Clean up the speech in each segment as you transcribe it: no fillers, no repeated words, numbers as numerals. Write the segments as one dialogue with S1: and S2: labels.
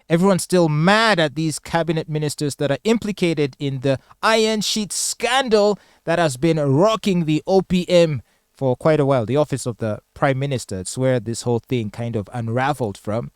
S1: Everyone's still mad at these cabinet ministers that are implicated in the iron sheet scandal that has been rocking the OPM for quite a while, the office of the Prime Minister. It's where this whole thing kind of unraveled from.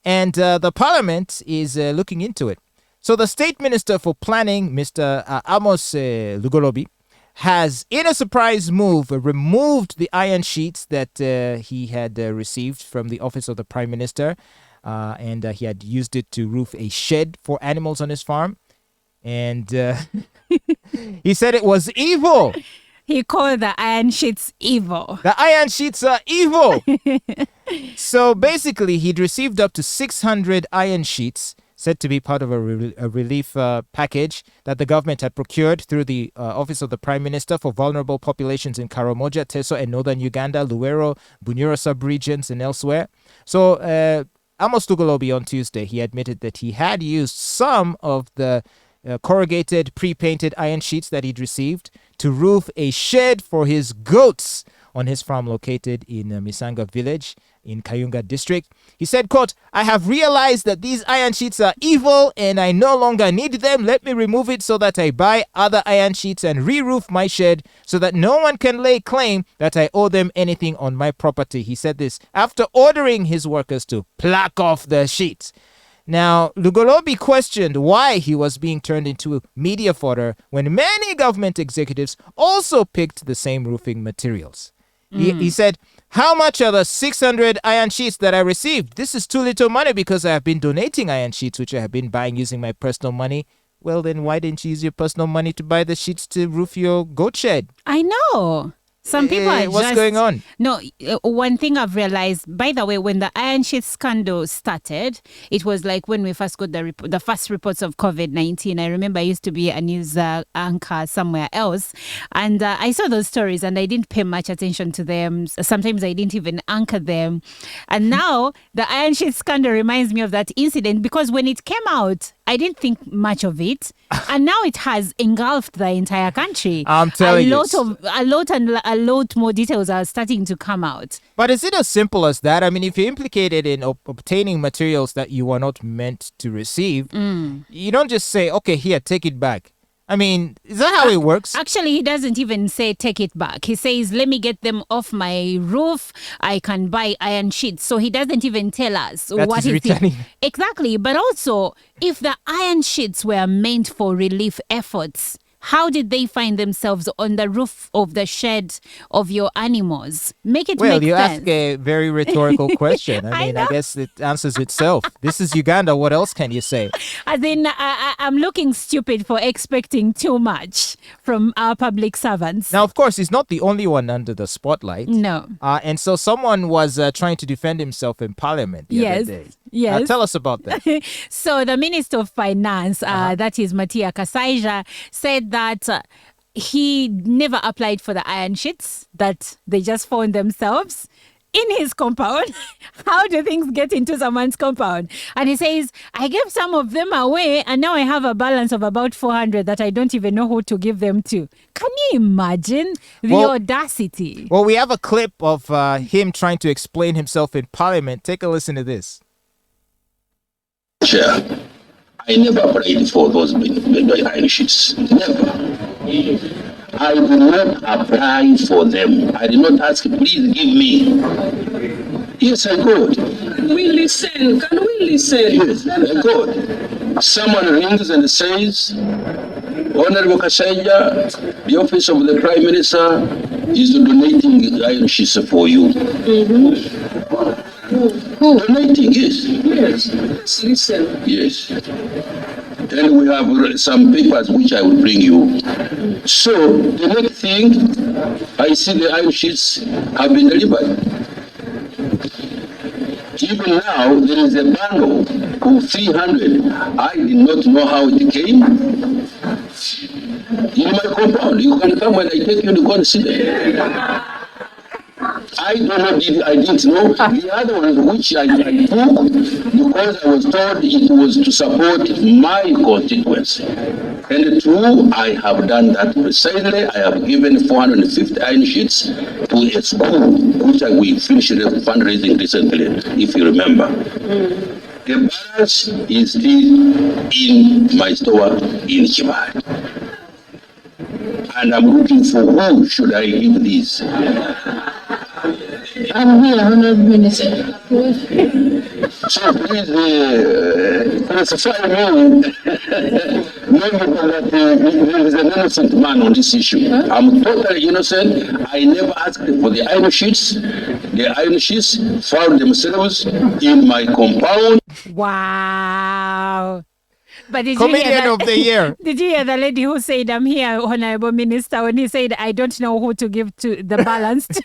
S1: And the Parliament is looking into it. So the State Minister for Planning, Mr. Amos Lugoloobi, has, in a surprise move, removed the iron sheets that he had received from the office of the Prime Minister. And he had used it to roof a shed for animals on his farm. And he said it was evil.
S2: He called the iron sheets evil.
S1: The iron sheets are evil. So basically, he'd received up to 600 iron sheets, said to be part of a relief package that the government had procured through the Office of the Prime Minister for vulnerable populations in Karamoja, Teso, and northern Uganda, Luweero, Bunyoro sub-regions, and elsewhere. So Amos Lugoloobi on Tuesday, he admitted that he had used some of the corrugated, pre-painted iron sheets that he'd received to roof a shed for his goats on his farm located in Misanga Village in Kayunga District. He said, quote, "I have realized that these iron sheets are evil and I no longer need them. Let me remove it so that I buy other iron sheets and re-roof my shed so that no one can lay claim that I owe them anything on my property." He said this after ordering his workers to pluck off the sheets. Now, Lugoloobi questioned why he was being turned into media fodder when many government executives also picked the same roofing materials. He said, "How much are the 600 iron sheets that I received? This is too little money because I have been donating iron sheets, which I have been buying using my personal money." Well, then why didn't you use your personal money to buy the sheets to roof your goat shed?
S2: I know. Some people are
S1: what's going on?
S2: No, one thing I've realized, by the way, when the iron sheet scandal started, it was like when we first got the first reports of COVID-19. I remember I used to be a news anchor somewhere else, and I saw those stories and I didn't pay much attention to them. Sometimes I didn't even anchor them. And now the iron sheet scandal reminds me of that incident because when it came out, I didn't think much of it. And now it has engulfed the entire country.
S1: I'm telling you.
S2: A lot more details are starting to come out.
S1: But is it as simple as that? I mean, if you're implicated in obtaining materials that you were not meant to receive, you don't just say, okay, here, take it back. I mean, is that how it works?
S2: Actually, he doesn't even say take it back. He says, let me get them off my roof. I can buy iron sheets. So he doesn't even tell us what is returning. Exactly. But also, if the iron sheets were meant for relief efforts, how did they find themselves on the roof of the shed of your animals? Make it make sense. Well,
S1: you ask a very rhetorical question. I guess it answers itself. This is Uganda. What else can you say?
S2: As in, I'm looking stupid for expecting too much from our public servants.
S1: Now, of course, he's not the only one under the spotlight.
S2: No.
S1: And so someone was trying to defend himself in Parliament the other day.
S2: Yes.
S1: Tell us about that.
S2: So the Minister of Finance, that is Matia Kasaija, said that he never applied for the iron sheets, that they just found themselves in his compound. How do things get into someone's compound? And he says, I gave some of them away and now I have a balance of about 400 that I don't even know who to give them to. Can you imagine the audacity?
S1: Well, we have a clip of him trying to explain himself in Parliament. Take a listen to this.
S3: Chair, I never applied for those iron sheets. Never. I did not apply for them. I did not ask, please give me. Yes, I got.
S4: Can we listen?
S3: Yes, I got. Someone rings and says, Honorable Kasaija, the office of the Prime Minister is donating iron sheets for you. Donating, yes.
S4: Yes, listen.
S3: Yes. And we have some papers which I will bring you. So, the next thing, I see the iron sheets have been delivered. Even now, there is a bundle of 300. I did not know how it came. In my compound, you can come when I take you to go and see them. I didn't know. The other one which I took because I was told it was to support my constituency. And true, I have done that precisely. I have given 450 iron sheets to a school which we finished fundraising recently, if you remember. The balance is still in my store in Kibale. And I'm looking for who should I give this.
S4: I'm here, Honorable Minister.
S3: So please classify me. Remember that there is an innocent man on this issue. I'm totally innocent. I never asked for the iron sheets. The iron sheets found themselves in my compound.
S2: Wow. But did
S1: Comedian
S2: you hear
S1: of the year.
S2: Did you hear the lady who said, I'm here, Honorable Minister, when he said, I don't know who to give to the balanced?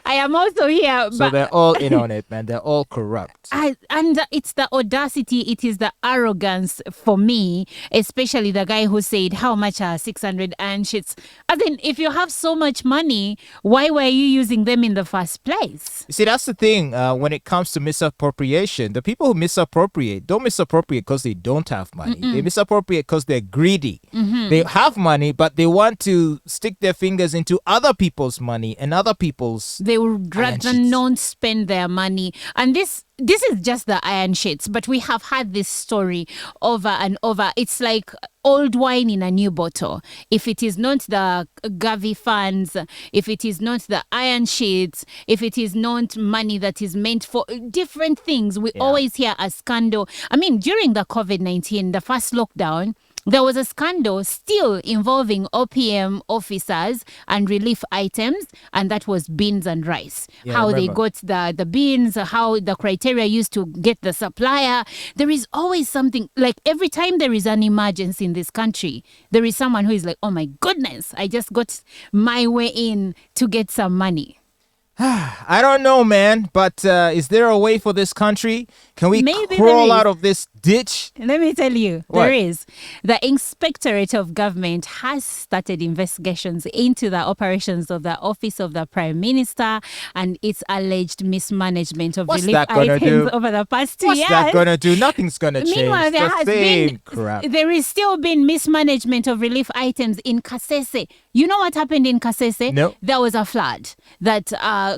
S2: I am also here.
S1: So
S2: but
S1: they're all in on it, man. They're all corrupt.
S2: and it's the audacity, it is the arrogance for me, especially the guy who said, how much are 600 iron sheets? As in, if you have so much money, why were you using them in the first place?
S1: You see, that's the thing when it comes to misappropriation. The people who misappropriate don't misappropriate because they don't have money. They misappropriate because they're greedy. They have money, but they want to stick their fingers into other people's money and other people's.
S2: They would rather
S1: sheets.
S2: not spend their money. And this is just the iron sheets, but we have had this story over and over. It's like old wine in a new bottle. If it is not the Gavi funds, if it is not the iron sheets, if it is not money that is meant for different things, we always hear a scandal. I mean, during the COVID-19, the first lockdown, there was a scandal still involving OPM officers and relief items, and that was beans and rice.
S1: Yeah,
S2: how
S1: I
S2: they
S1: remember.
S2: got the beans, how the criteria used to get the supplier. There is always something, like every time there is an emergency in this country, there is someone who is like, oh my goodness, I just got my way in to get some money.
S1: I don't know, man, but is there a way for this country? Can we
S2: Maybe
S1: crawl
S2: there is.
S1: out of this ditch?
S2: Let me tell you,
S1: What?
S2: there is. The Inspectorate of Government has started investigations into the operations of the Office of the Prime Minister and its alleged mismanagement of
S1: What's
S2: relief
S1: that gonna
S2: items
S1: do?
S2: over the past 2
S1: What's
S2: years.
S1: that gonna do? Nothing's gonna change.
S2: Meanwhile, there
S1: the
S2: has
S1: same
S2: been
S1: crap.
S2: there is still been mismanagement of relief items in Kasese. You know what happened in Kasese?
S1: No.
S2: There was a flood that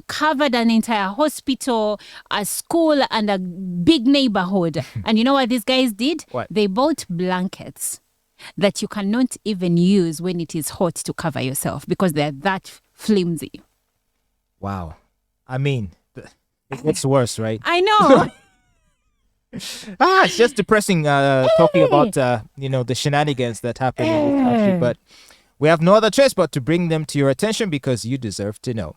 S2: covered an entire hospital, a school, and a big neighborhood. And you know what these guys did?
S1: What?
S2: They bought blankets that you cannot even use when it is hot to cover yourself because they're that flimsy.
S1: Wow. I mean, it gets worse, right?
S2: I know.
S1: It's just depressing talking about, the shenanigans that happen in this country. But we have no other choice but to bring them to your attention because you deserve to know.